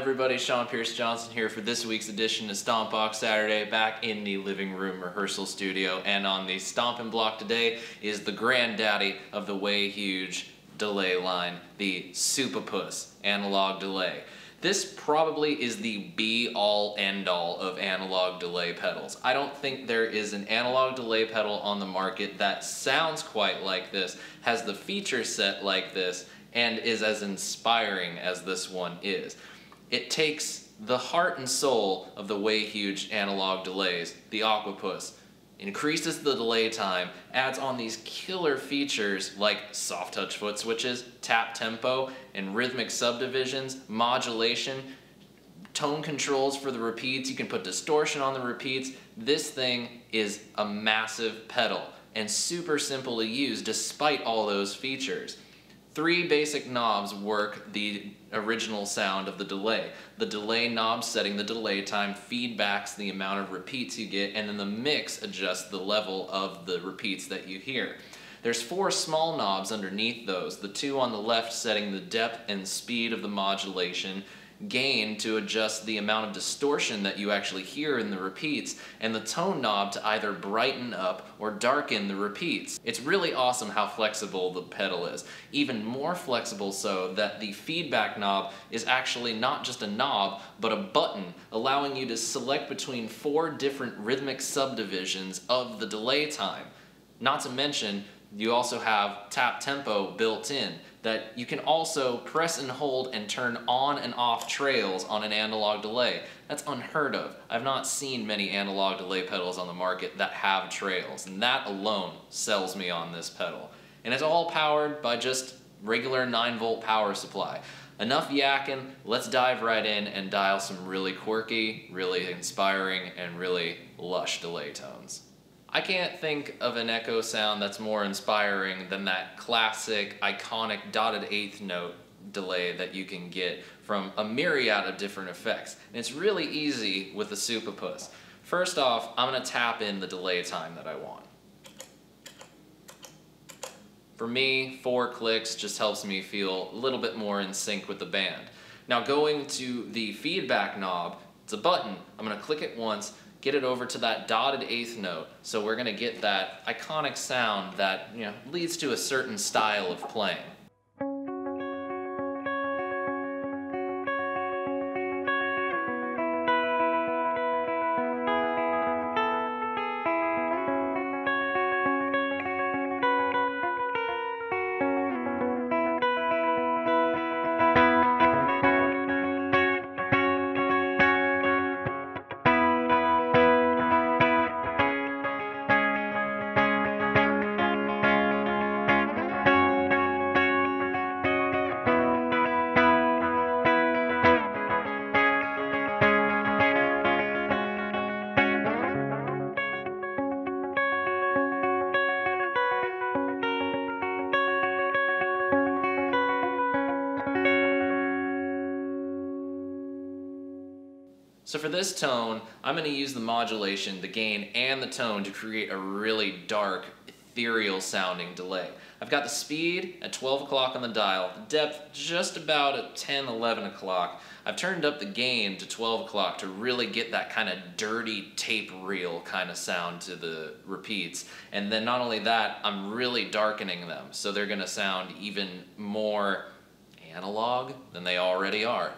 everybody? Sean Pierce Johnson here for this week's edition of Stompbox Saturday, back in the living room rehearsal studio. And on the stomping block today is the granddaddy of the Way Huge delay line, the Supa-Puss analog delay. This probably is the be-all, end-all of analog delay pedals. I don't think there is an analog delay pedal on the market that sounds quite like this, has the feature set like this, and is as inspiring as this one is. It takes the heart and soul of the Way Huge analog delays, the Aquapuss, increases the delay time, adds on these killer features like soft touch foot switches, tap tempo, and rhythmic subdivisions, modulation, tone controls for the repeats. You can put distortion on the repeats. This thing is a massive pedal and super simple to use despite all those features. 3 basic knobs work the original sound of the delay. The delay knob setting the delay time feedbacks the amount of repeats you get, and then the mix adjusts the level of the repeats that you hear. There's 4 small knobs underneath those, the 2 on the left setting the depth and speed of the modulation, gain to adjust the amount of distortion that you actually hear in the repeats, and the tone knob to either brighten up or darken the repeats. It's really awesome how flexible the pedal is. Even more flexible so that the feedback knob is actually not just a knob, but a button, allowing you to select between 4 different rhythmic subdivisions of the delay time. Not to mention, you also have tap tempo built in that you can also press and hold and turn on and off trails on an analog delay. That's unheard of. I've not seen many analog delay pedals on the market that have trails, and that alone sells me on this pedal. And it's all powered by just regular 9-volt power supply. Enough yakking, let's dive right in and dial some really quirky, really inspiring, and really lush delay tones. I can't think of an echo sound that's more inspiring than that classic, iconic dotted eighth note delay that you can get from a myriad of different effects. And it's really easy with the Supa-Puss. First off, I'm going to tap in the delay time that I want. For me, 4 clicks just helps me feel a little bit more in sync with the band. Now going to the feedback knob, it's a button. I'm going to click it once, get it over to that dotted eighth note, so we're going to get that iconic sound that, leads to a certain style of playing. So for this tone, I'm going to use the modulation, the gain, and the tone to create a really dark, ethereal sounding delay. I've got the speed at 12 o'clock on the dial, the depth just about at 10, 11 o'clock. I've turned up the gain to 12 o'clock to really get that kind of dirty tape reel kind of sound to the repeats. And then not only that, I'm really darkening them, so they're going to sound even more analog than they already are.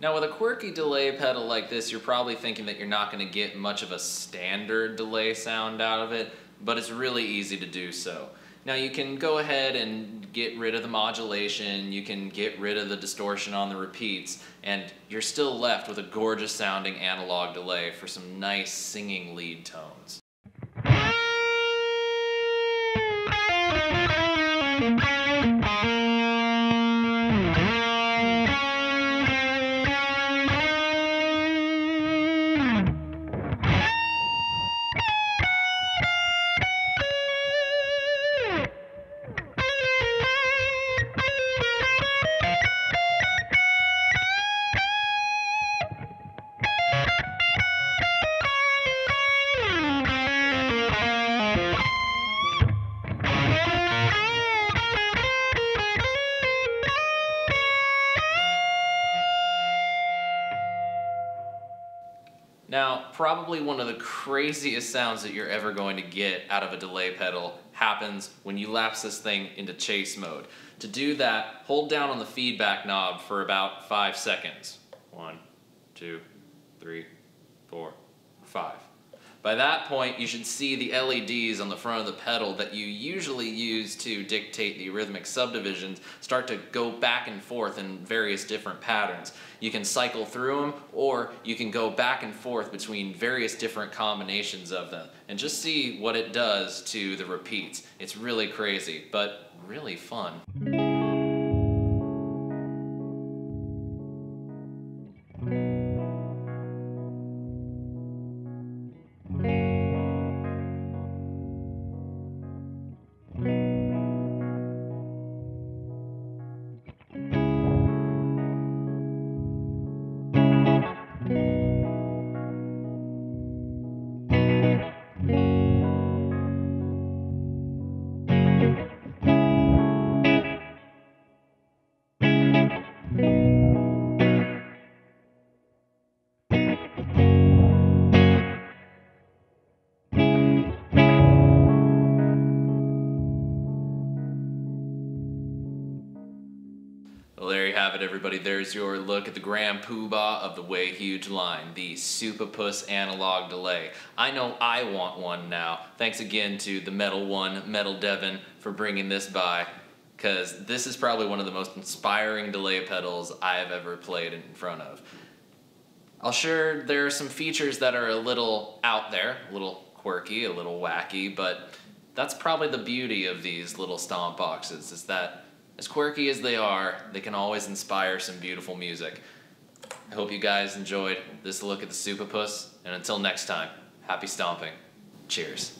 Now with a quirky delay pedal like this, you're probably thinking that you're not going to get much of a standard delay sound out of it, but it's really easy to do so. Now you can go ahead and get rid of the modulation, you can get rid of the distortion on the repeats, and you're still left with a gorgeous sounding analog delay for some nice singing lead tones. Now, probably one of the craziest sounds that you're ever going to get out of a delay pedal happens when you lapse this thing into chase mode. To do that, hold down on the feedback knob for about 5 seconds. 1, 2, 3, 4, 5. By that point, you should see the LEDs on the front of the pedal that you usually use to dictate the rhythmic subdivisions start to go back and forth in various different patterns. You can cycle through them, or you can go back and forth between various different combinations of them and just see what it does to the repeats. It's really crazy, but really fun. Well, there you have it, everybody. There's your look at the grand poobah of the Way Huge line, the Supa-Puss analog delay. I know I want one now. Thanks again to the Metal One, Metal Devin, for bringing this by, because this is probably one of the most inspiring delay pedals I have ever played in front of. I'll sure there are some features that are a little out there, a little quirky, a little wacky, but that's probably the beauty of these little stomp boxes, is that as quirky as they are, they can always inspire some beautiful music. I hope you guys enjoyed this look at the Supa-Puss, and until next time, happy stomping. Cheers.